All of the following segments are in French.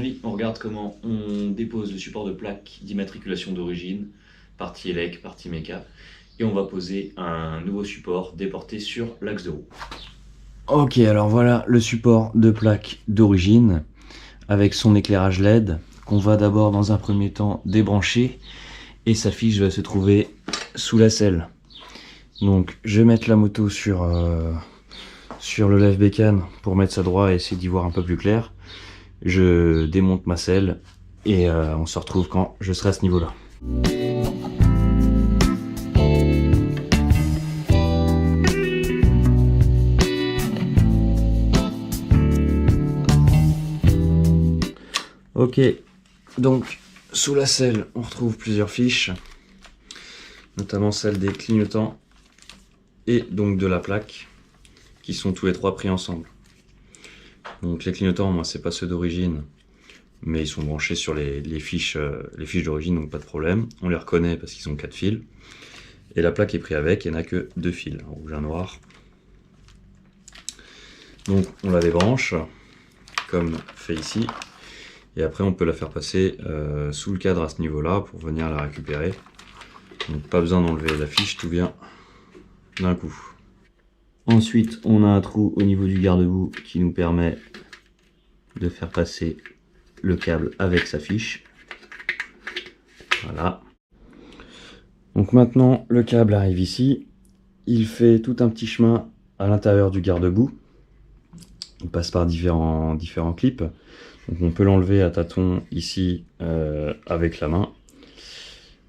Aujourd'hui, on regarde comment on dépose le support de plaque d'immatriculation d'origine, partie élec, partie méca, et on va poser un nouveau support déporté sur l'axe de roue. Ok, alors voilà le support de plaque d'origine avec son éclairage LED qu'on va d'abord dans un premier temps débrancher et sa fiche va se trouver sous la selle. Donc je vais mettre la moto sur le lève-bécane pour mettre ça droit et essayer d'y voir un peu plus clair. Je démonte ma selle et on se retrouve quand je serai à ce niveau-là. Ok, donc sous la selle on retrouve plusieurs fiches, notamment celle des clignotants et donc de la plaque, qui sont tous les trois pris ensemble. Donc les clignotants, moi c'est pas ceux d'origine, mais ils sont branchés sur les fiches d'origine, donc pas de problème. On les reconnaît parce qu'ils ont 4 fils. Et la plaque est prise avec, il n'y en a que 2 fils, un rouge et un noir. Donc on la débranche, comme fait ici. Et après on peut la faire passer sous le cadre à ce niveau-là pour venir la récupérer. Donc pas besoin d'enlever la fiche, tout vient d'un coup. Ensuite on a un trou au niveau du garde-boue qui nous permet de faire passer le câble avec sa fiche. Voilà. Donc maintenant le câble arrive ici. Il fait tout un petit chemin à l'intérieur du garde-boue. Il passe par différents clips. Donc on peut l'enlever à tâtons ici avec la main.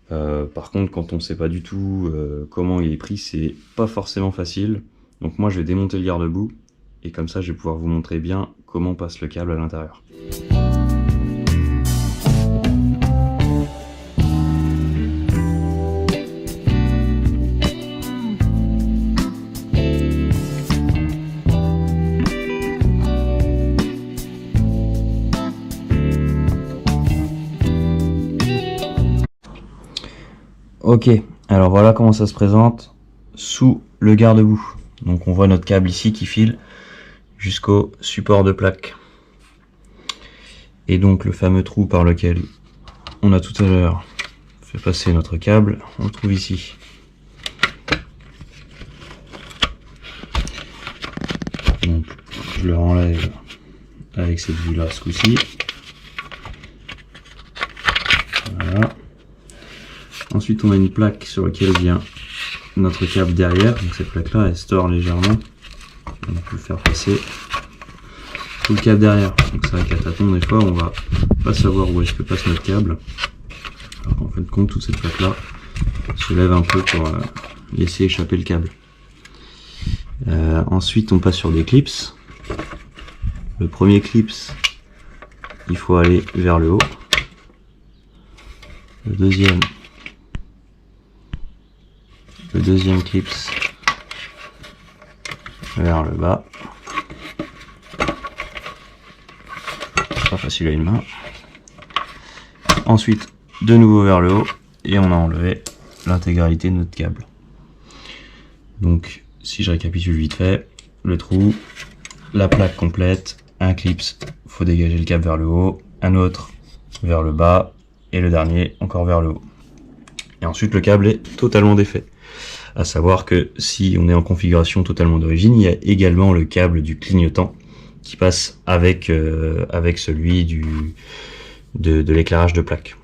Par contre, quand on ne sait pas du tout comment il est pris, c'est pas forcément facile. Donc moi je vais démonter le garde-boue et comme ça je vais pouvoir vous montrer bien comment passe le câble à l'intérieur. Ok, alors voilà comment ça se présente sous le garde-boue. Donc on voit notre câble ici qui file jusqu'au support de plaque. Et donc le fameux trou par lequel on a tout à l'heure fait passer notre câble, on le trouve ici. Donc je le renlève avec cette vue là ce coup-ci. Voilà. Ensuite on a une plaque sur laquelle vient notre câble derrière, donc cette plaque là elle se tord légèrement, on peut faire passer tout le câble derrière. Donc c'est vrai qu'à tâtons des fois on va pas savoir où est-ce que passe notre câble, alors qu'en fin de compte toute cette plaque là se lève un peu pour laisser échapper le câble. Ensuite on passe sur des clips. Le premier clip il faut aller vers le haut, le deuxième clip vers le bas. Pas facile à une main. Ensuite de nouveau vers le haut et on a enlevé l'intégralité de notre câble. Donc si je récapitule vite fait, le trou, la plaque complète, un clip, faut dégager le câble vers le haut, un autre vers le bas et le dernier encore vers le haut. Et ensuite le câble est totalement défait. À savoir que si on est en configuration totalement d'origine, il y a également le câble du clignotant qui passe avec celui de l'éclairage de plaque.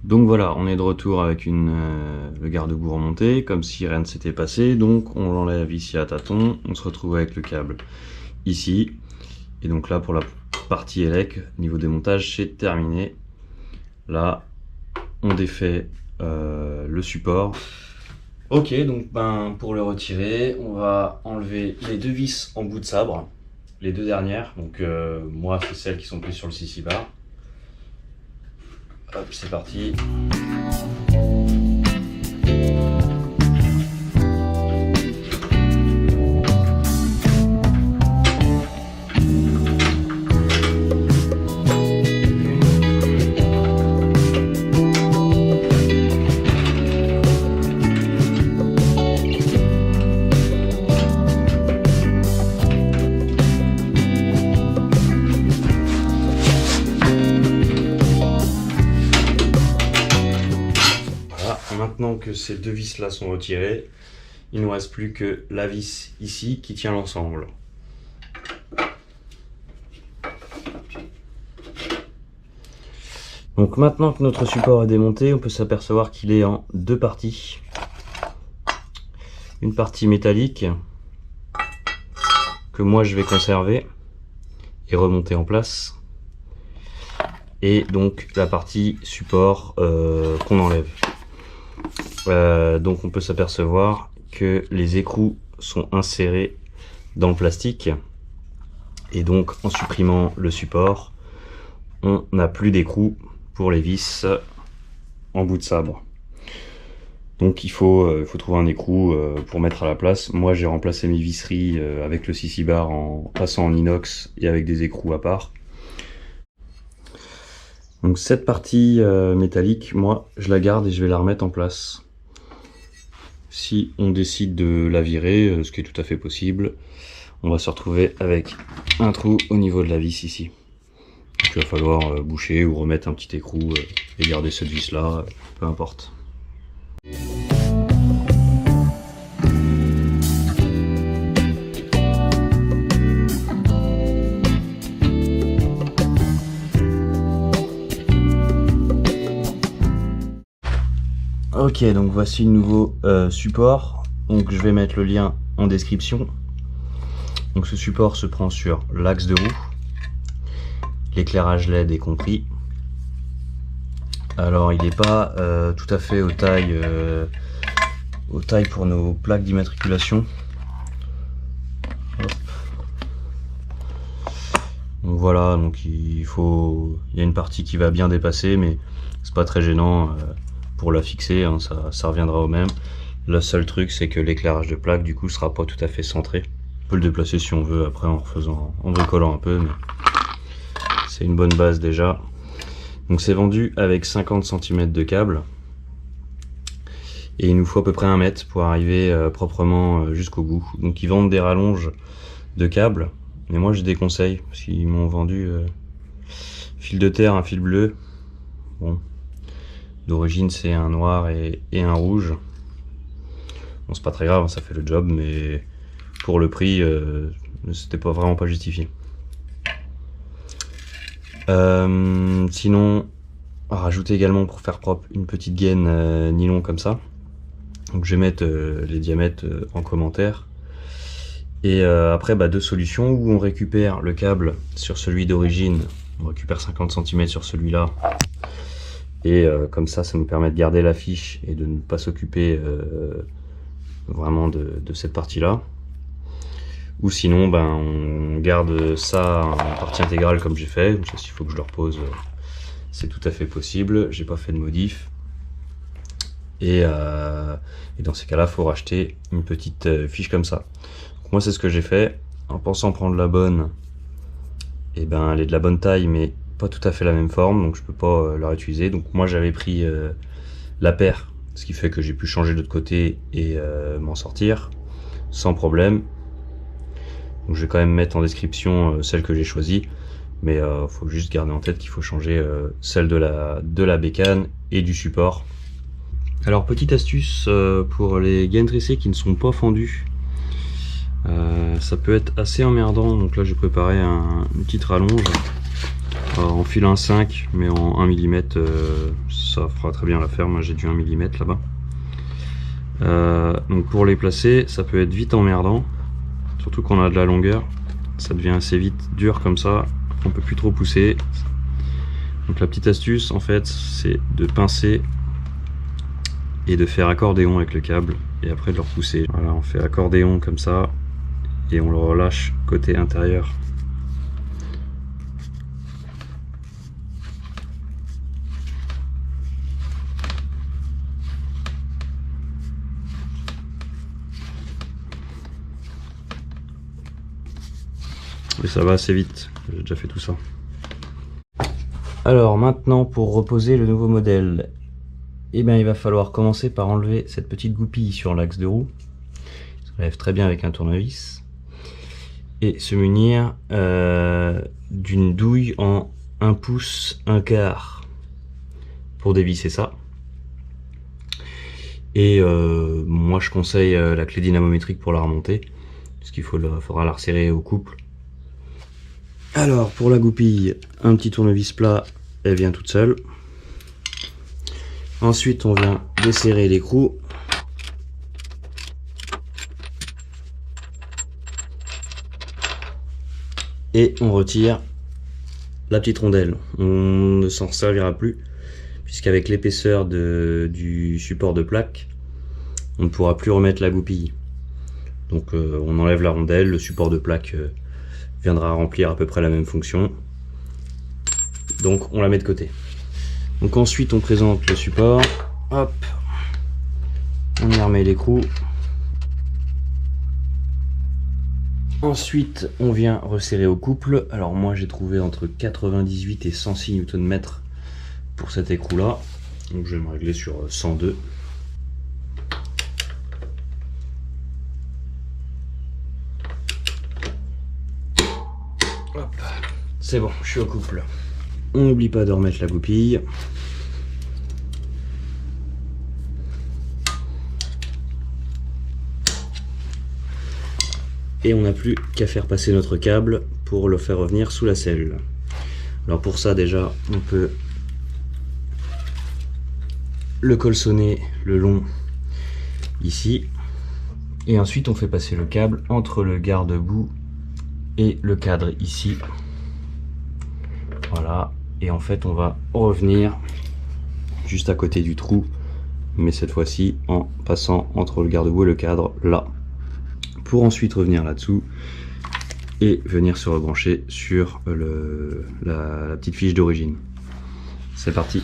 Donc voilà, on est de retour avec le garde-boue remonté, comme si rien ne s'était passé. Donc on l'enlève ici à tâtons, on se retrouve avec le câble ici. Et donc là pour la partie élec, niveau démontage, c'est terminé. Là, on défait le support. Ok, donc pour le retirer, on va enlever les 2 vis en bout de sabre, les 2 dernières. Donc moi, c'est celles qui sont prises sur le CC bar. Hop, c'est parti. maintenant que ces deux vis là sont retirées, il ne nous reste plus que la vis ici qui tient l'ensemble. Donc maintenant que notre support est démonté, on peut s'apercevoir qu'il est en deux parties. Une partie métallique que moi je vais conserver et remonter en place. Et donc la partie support qu'on enlève. Donc on peut s'apercevoir que les écrous sont insérés dans le plastique. Et donc en supprimant le support, on n'a plus d'écrous pour les vis en bout de sabre. Donc il faut trouver un écrou pour mettre à la place. Moi j'ai remplacé mes visseries avec le CC bar en passant en inox et avec des écrous à part. Donc cette partie métallique, moi je la garde et je vais la remettre en place. Si on décide de la virer, ce qui est tout à fait possible, on va se retrouver avec un trou au niveau de la vis ici. Donc il va falloir boucher ou remettre un petit écrou et garder cette vis là, peu importe. Ok, donc voici le nouveau support. Donc je vais mettre le lien en description. Donc ce support se prend sur l'axe de roue. L'éclairage LED est compris. Alors il n'est pas tout à fait aux tailles pour nos plaques d'immatriculation. Donc voilà, donc il y a une partie qui va bien dépasser, mais c'est pas très gênant pour la fixer, hein, ça reviendra au même. Le seul truc c'est que l'éclairage de plaque du coup sera pas tout à fait centré. On peut le déplacer si on veut après en bricolant un peu, mais c'est une bonne base déjà. Donc c'est vendu avec 50 cm de câble. Et il nous faut à peu près 1 mètre pour arriver proprement jusqu'au bout. Donc ils vendent des rallonges de câbles. Mais moi je déconseille, parce qu'ils m'ont vendu fil de terre, un fil bleu. Bon, d'origine c'est un noir et un rouge. Bon c'est pas très grave, ça fait le job, mais pour le prix, c'était vraiment pas justifié. Sinon, à rajouter également pour faire propre une petite gaine nylon comme ça. Donc je vais mettre les diamètres en commentaire. Et après deux solutions où on récupère le câble sur celui d'origine, on récupère 50 cm sur celui-là. Et comme ça nous permet de garder la fiche et de ne pas s'occuper vraiment de cette partie-là. Ou sinon on garde ça en partie intégrale comme j'ai fait. Donc s'il faut que je le repose, c'est tout à fait possible. J'ai pas fait de modif. Et dans ces cas-là, il faut racheter une petite fiche comme ça. Donc moi c'est ce que j'ai fait. En pensant prendre la bonne, et elle est de la bonne taille mais pas tout à fait la même forme, donc je peux pas la réutiliser. Donc moi j'avais pris la paire, ce qui fait que j'ai pu changer de l'autre côté et m'en sortir sans problème. Donc je vais quand même mettre en description celle que j'ai choisie, mais faut juste garder en tête qu'il faut changer celle de la bécane et du support. Alors petite astuce pour les gaines tressées qui ne sont pas fendues, ça peut être assez emmerdant. Donc là j'ai préparé une petite rallonge en fil 1,5 mais en 1 mm, ça fera très bien l'affaire. Moi j'ai du 1 mm là-bas. Donc pour les placer, ça peut être vite emmerdant, surtout quand on a de la longueur, ça devient assez vite dur comme ça, on peut plus trop pousser. Donc la petite astuce en fait c'est de pincer et de faire accordéon avec le câble et après de le repousser. Voilà, on fait accordéon comme ça et on le relâche côté intérieur. Et ça va assez vite, j'ai déjà fait tout ça. Alors maintenant pour reposer le nouveau modèle, il va falloir commencer par enlever cette petite goupille sur l'axe de roue. Ça lève très bien avec un tournevis. Et se munir d'une douille en 1 pouce 1/4 pour dévisser ça. Et moi je conseille la clé dynamométrique pour la remonter, puisqu'il faudra la resserrer au couple. Alors pour la goupille, un petit tournevis plat, elle vient toute seule. Ensuite on vient desserrer l'écrou. Et on retire la petite rondelle. On ne s'en servira plus, puisqu'avec l'épaisseur du support de plaque, on ne pourra plus remettre la goupille. Donc on enlève la rondelle, le support de plaque viendra remplir à peu près la même fonction. Donc on la met de côté. Donc ensuite on présente le support. Hop, on y remet l'écrou. Ensuite, on vient resserrer au couple. Alors moi j'ai trouvé entre 98 et 106 Nm pour cet écrou là. Donc je vais me régler sur 102. Hop, c'est bon, je suis au couple. On n'oublie pas de remettre la goupille. Et on n'a plus qu'à faire passer notre câble pour le faire revenir sous la selle. Alors pour ça déjà on peut le colçonner le long ici, et ensuite on fait passer le câble entre le garde-boue et le cadre ici. Voilà, et en fait on va revenir juste à côté du trou, mais cette fois-ci en passant entre le garde-boue et le cadre là, pour ensuite revenir là-dessous et venir se rebrancher sur la petite fiche d'origine. C'est parti.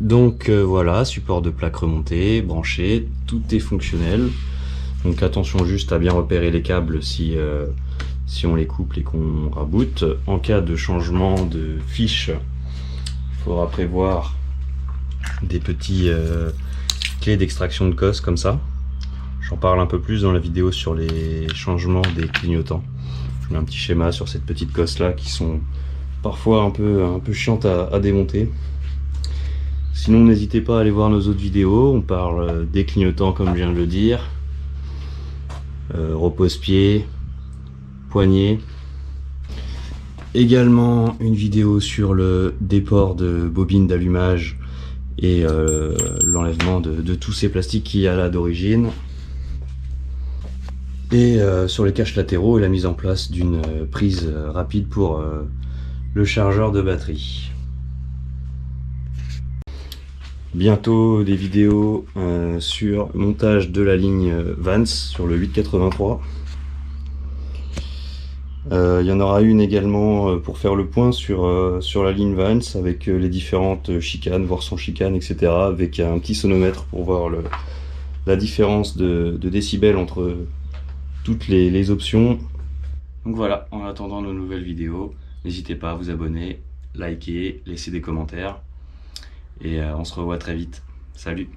Donc voilà, support de plaque remonté, branché, tout est fonctionnel. Donc attention juste à bien repérer les câbles si on les couple et qu'on raboute. En cas de changement de fiche, il faudra prévoir des petits clés d'extraction de cosse comme ça. J'en parle un peu plus dans la vidéo sur les changements des clignotants. Je mets un petit schéma sur cette petite cosse là qui sont parfois un peu chiantes à démonter. Sinon n'hésitez pas à aller voir nos autres vidéos, on parle des clignotants comme je viens de le dire, repose-pied, poignet. Également une vidéo sur le déport de bobines d'allumage et l'enlèvement de tous ces plastiques qu'il y a là d'origine. Et sur les caches latéraux et la mise en place d'une prise rapide pour le chargeur de batterie. Bientôt des vidéos sur le montage de la ligne Vans sur le 883. Il y en aura une également pour faire le point sur la ligne Vans avec les différentes chicanes, voire sans chicane, etc. Avec un petit sonomètre pour voir la différence de décibels entre toutes les options. Donc voilà, en attendant nos nouvelles vidéos, n'hésitez pas à vous abonner, liker, laisser des commentaires. Et on se revoit très vite. Salut!